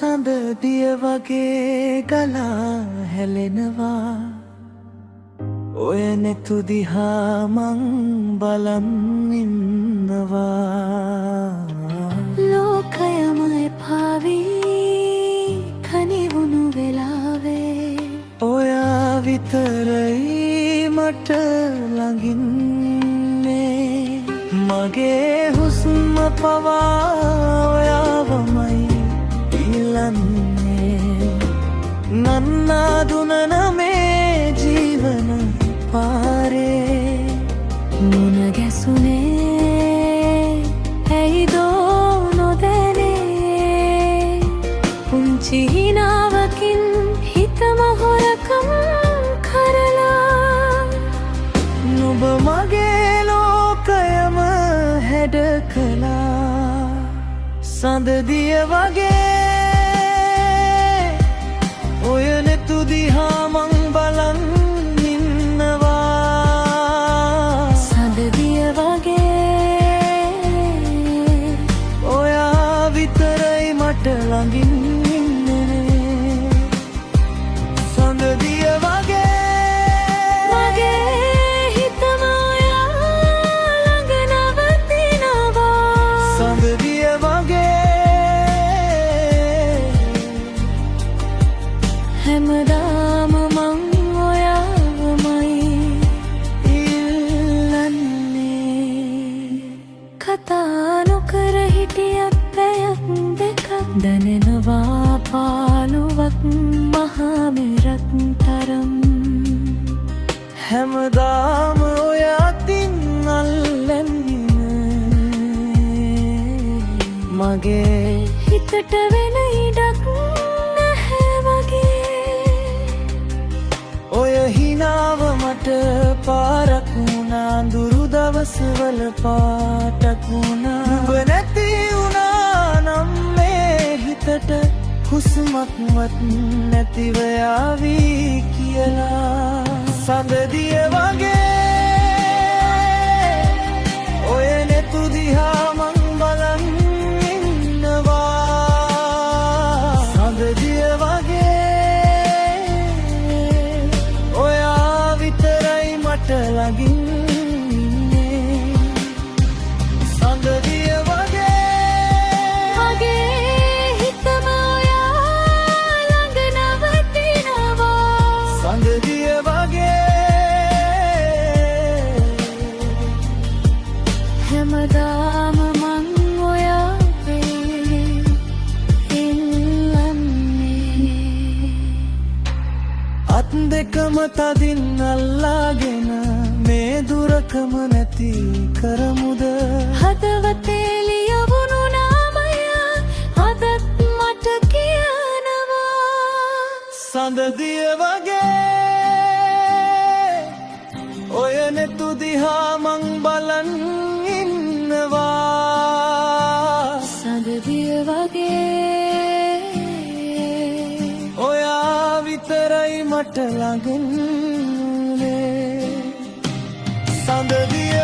සඳ දිය වගේ ගලා හැලෙනවා ඔය නෙතු දිහා මං බලන් ඉන්නවා ලෝකයම එපාවී කනිවුණු වෙලාවේ ඔයා විතරයි මට ළඟින්නේ මගේ හුස්ම පවා ඔයාවමයි ඉල්ලන්නේ නන්නා දුනන මේ ජීවන පාරේ මුණ ගැසුනේ ඇයිදෝ නොදැනේ පුංචි හිනාවකින් හිතම හොරකම් කරලා නුඹ මගේ ලෝකයම හැඩ කළා සඳ දිය වගේ ඔය නෙතු දිහා මං බලන් ඉන්නවා සඳ දිය වගේ ඔයා විතරයි මට ළඟින් ඉන්නේ සඳ දිය වගේ මගේ හිතම ඔයා ළඟ නවතිනවා සඳ දිය වගේ හැමදාම මං ඔයාවමයි ඉල්ලන්නේ කතා නොකර හිටියත් පැයක් දෙකක් දැනෙනවා පාළුවක් මහා මෙරත් තරම් හැමදාම ඔයාතින් අල්ලන්නේ මගේ හිතට වෙන ඉඩක් නැහැ වගේ ඔය හිනාව මට පාරක් වුණා දුරු දවස්වල පාටක් වුණා නුඹ නැති වුණා නම් මේ හිතට හුස්මක්වත් නැතිව යාවී කියලා සඳ දිය වගේ ඔය නෙතු දිහා මං බලන් ඉන්නවා සඳ දිය වගේ ඔයා විතරයි මට ළඟින් ඉන්නේ සඳ දිය වගේ මගේ හිතම ඔයා ළඟ නවතිනවා සඳ දිය වගේ හැමදාම මං ඔයාවේ ඉල්ලන්නේ අත් දෙකම තදින් අල්ලාගෙන මේ දුරකම නැති කරමුද හදවතේ ලියවුණු නාමය අදත් මට කියනවා සඳ දිය වගේ ඔය නෙතු දිහා මං බලන් ඉන්නවා සඳ දිය වගේ ඔයා විතරයි මට ළඟින් ඉන්නේ සඳ දිය